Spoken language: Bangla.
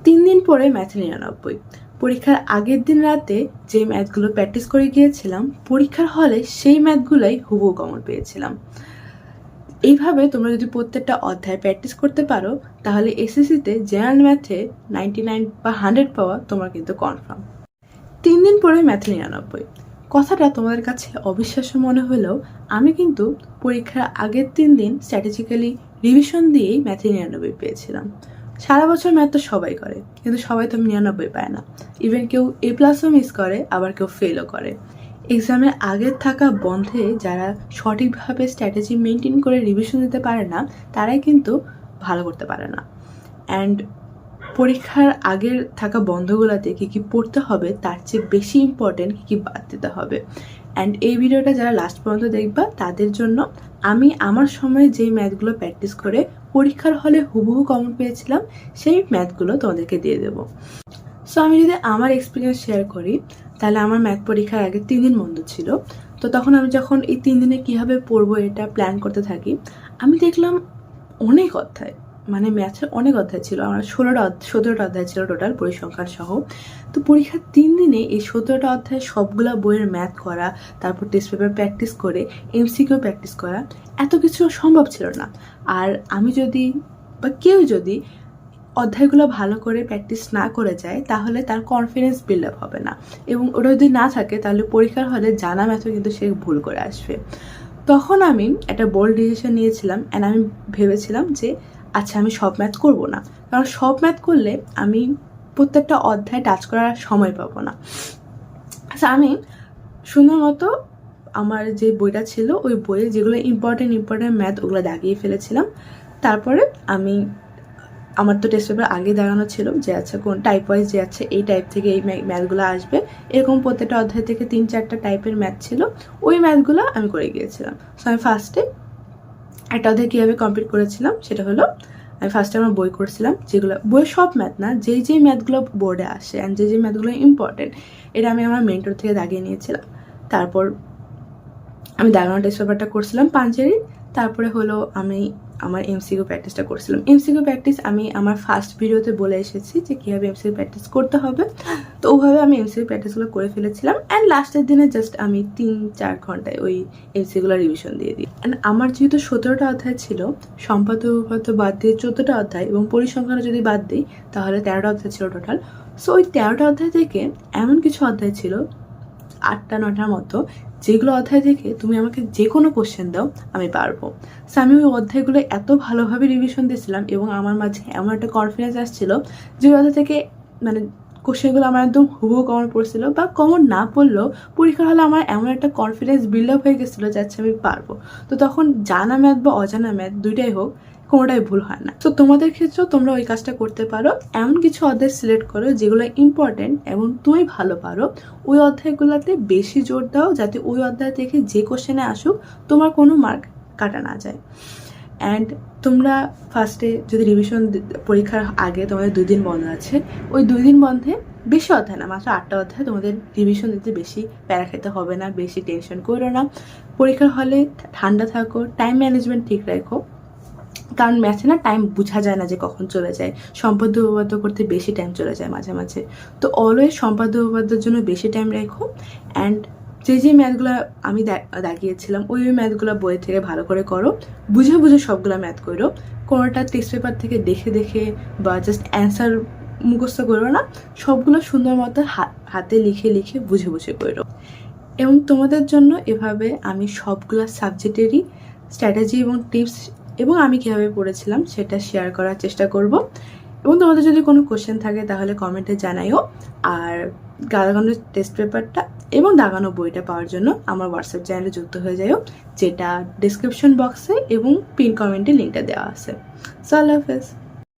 3 দিন পরে ম্যাথে 99। পরীক্ষার আগের দিন রাতে যে ম্যাথগুলো প্র্যাকটিস করে গিয়েছিলাম, পরীক্ষার হলে সেই ম্যাথগুলোই হুবহু কমন পেয়েছিলাম। এইভাবে তোমরা যদি প্রত্যেকটা অধ্যায় প্র্যাকটিস করতে পারো, তাহলে এসএসসিতে জেনারেল ম্যাথে 99 বা 100 পাওয়া তোমার কিন্তু কনফার্ম। 3 দিন পরে ম্যাথে 99। কথাটা তোমাদের কাছে অবিশ্বাস্য মনে হলেও আমি কিন্তু পরীক্ষার আগের 3 দিন স্ট্র্যাটেজিক্যালি রিভিশন দিয়েই ম্যাথে 99 পেয়েছিলাম। সারা বছর ম্যাথ তো সবাই করে, কিন্তু সবাই তো 99 পায় না। ইভেন কেউ A+ মিস করে, আবার কেউ ফেলও করে। এক্সামের আগের থাকা বন্ধে যারা সঠিকভাবে স্ট্র্যাটেজি মেনটেন করে রিভিশন দিতে পারে না, তারাই কিন্তু ভালো করতে পারে না। অ্যান্ড পরীক্ষার আগের থাকা বন্ধগুলোতে কী কী পড়তে হবে তার চেয়ে বেশি ইম্পর্টেন্ট কী কী বাদ দিতে হবে। অ্যান্ড এই ভিডিওটা যারা লাস্ট পর্যন্ত দেখবা তাদের জন্য আমি আমার সময় যেই ম্যাথগুলো প্র্যাকটিস করে পরীক্ষার হলে হুবহু কমন পেয়েছিলাম, সেই ম্যাথগুলো তোমাদেরকে দিয়ে দেবো। সো আমি যদি আমার এক্সপিরিয়েন্স শেয়ার করি, তাহলে আমার ম্যাথ পরীক্ষার আগে 3 দিন বন্ধ ছিল। তো তখন আমি যখন এই 3 দিনে কীভাবে পড়বো এটা প্ল্যান করতে থাকি, আমি দেখলাম অনেক অধ্যায়, মানে ম্যাথের অনেক অধ্যায় ছিল। আমার 17টা অধ্যায় ছিল টোটাল পরিসংখ্যান সহ। তো পরীক্ষার 3 দিনে এই 17টা অধ্যায় সবগুলা বইয়ের ম্যাথ করা, তারপর টেস্ট পেপার প্র্যাকটিস করে MCQ প্র্যাকটিস করা, এত কিছু সম্ভব ছিল না। আর আমি যদি বা কেউ যদি অধ্যায়গুলো ভালো করে প্র্যাকটিস না করে যায়, তাহলে তার কনফিডেন্স বিল্ড আপ হবে না, এবং ওটা যদি না থাকে তাহলে পরীক্ষার হলে জানা ম্যাথও কিন্তু সে ভুল করে আসবে। তখন আমি একটা বোল্ড ডিসিশন নিয়েছিলাম, অ্যান্ড আমি ভেবেছিলাম যে আচ্ছা আমি সব ম্যাথ করব না, কারণ সব ম্যাথ করলে আমি প্রত্যেকটা অধ্যায় টাচ করার সময় পাবো না। আচ্ছা আমি সুন্দর মতো আমার যে বইটা ছিল ওই বইয়ে যেগুলো ইম্পর্টেন্ট ম্যাথ ওগুলো দাগিয়ে ফেলেছিলাম। তারপরে আমি আমার তো টেস্ট পেপার আগে দাঁড়ানো ছিল যে আচ্ছা কোন টাইপ ওয়াইজ যে আছে এই টাইপ থেকে এই ম্যাথগুলো আসবে, এরকম প্রত্যেকটা অধ্যায় থেকে 3-4টা টাইপের ম্যাথ ছিল, ওই ম্যাথগুলো আমি করে গিয়েছিলাম। সো আমি ফার্স্টে একটা অধ্যায় কীভাবে কমপ্লিট করেছিলাম সেটা হলো, আমি ফার্স্টে আমার বই করছিলাম, যেগুলো বইয়ের সব ম্যাথ না, যেই ম্যাথগুলো বোর্ডে আসে অ্যান্ড যে ম্যাথগুলো ইম্পর্টেন্ট, এটা আমি আমার মেন্টর থেকে দাগিয়ে নিয়েছিলাম। তারপর আমি দাগানো টেস্ট পেপারটা করছিলাম পাঞ্চেরি। তারপরে হলো আমি আমার MCQ প্র্যাকটিসটা করছিলাম। MCQ প্র্যাকটিস আমি আমার ফার্স্ট ভিডিওতে বলে এসেছি যে কীভাবে MCQ প্র্যাকটিস করতে হবে। তো ওভাবে আমি MCQ প্র্যাকটিসগুলো করে ফেলেছিলাম, অ্যান্ড লাস্টের দিনে জাস্ট আমি 3-4 ঘন্টায় ওই MCQগুলো রিভিশন দিয়ে দিই। অ্যান্ড আমার যেহেতু 17টা অধ্যায় ছিল, সম্পাদ্য উপপাদ্য বাদ দিয়ে 14টা অধ্যায় এবং পরিসংখ্যান যদি বাদ দিই তাহলে 13টা অধ্যায় ছিল টোটাল। সো ওই 13টা অধ্যায় থেকে এমন কিছু অধ্যায় ছিল 8-9টার মতো, যেগুলো অধ্যায় থেকে তুমি আমাকে যে কোনো কোশ্চেন দাও আমি পারবো। সো আমি ওই অধ্যায়গুলো এত ভালোভাবে রিভিশন দিয়েছিলাম এবং আমার মাঝে এমন একটা কনফিডেন্স আসছিল যে অধ্যায় থেকে মানে কোশ্চেনগুলো আমার একদম হুবহু কমন পড়ছিল, বা কমন না পড়লেও পরীক্ষার হলে আমার এমন একটা কনফিডেন্স বিল্ড আপ হয়ে গেছিলো যে আচ্ছা আমি পারবো। তো তখন জানা ম্যাথ বা অজানা ম্যাথ দুইটাই হোক, কোনোটাই ভুল হয় না। তো তোমাদের ক্ষেত্রেও তোমরা ওই কাজটা করতে পারো, এমন কিছু অধ্যায় সিলেক্ট করো যেগুলো ইম্পর্টেন্ট এবং তুমি ভালো পারো, ওই অধ্যায়গুলোতে বেশি জোর দাও, যাতে ওই অধ্যায় থেকে যে কোশ্চেনে আসুক তোমার কোনো মার্ক কাটা না যায়। অ্যান্ড তোমরা ফার্স্টে যদি রিভিশন পরীক্ষার আগে তোমাদের 2 দিন বন্ধ আছে, ওই 2 দিন বন্ধে বেশি অধ্যায় না, মাত্র 8টা অধ্যায়, তোমাদের রিভিশন দিতে বেশি প্যারা খেতে হবে না, বেশি টেনশন করো না। পরীক্ষার হলে ঠান্ডা থাকো, টাইম ম্যানেজমেন্ট ঠিক রাখো, কারণ ম্যাথে না টাইম বোঝা যায় না যে কখন চলে যায়। সম্পাদ্য উপপাদ্য করতে বেশি টাইম চলে যায় মাঝে মাঝে। তো অলওয়েজ সম্পাদ্য উপপাদ্যের জন্য বেশি টাইম রাখো। অ্যান্ড যে ম্যাথগুলো আমি দাগিয়েছিলাম ওই ম্যাথগুলো বই থেকে ভালো করে করো, বুঝে বুঝে সবগুলো ম্যাথ করো। কোনোটা টেস্ট পেপার থেকে দেখে দেখে বা জাস্ট অ্যান্সার মুখস্থ করো না, সবগুলো সুন্দর মতো হাতে লিখে লিখে বুঝে বুঝে করো। এবং তোমাদের জন্য এভাবে আমি সবগুলো সাবজেক্টেরই স্ট্র্যাটেজি এবং টিপস এবং আমি কীভাবে পড়েছিলাম সেটা শেয়ার করার চেষ্টা করব। এবং তোমাদের যদি কোনো কোশ্চেন থাকে তাহলে কমেন্টে জানাইও। আর দাগানো টেস্ট পেপারটা এবং দাগানো বইটা পাওয়ার জন্য আমার হোয়াটসঅ্যাপ চ্যানেলে যুক্ত হয়ে যাও, যেটা ডিসক্রিপশন বক্সে এবং পিন কমেন্টে লিঙ্কটা দেওয়া আছে। সো আল্লাহ হাফেজ।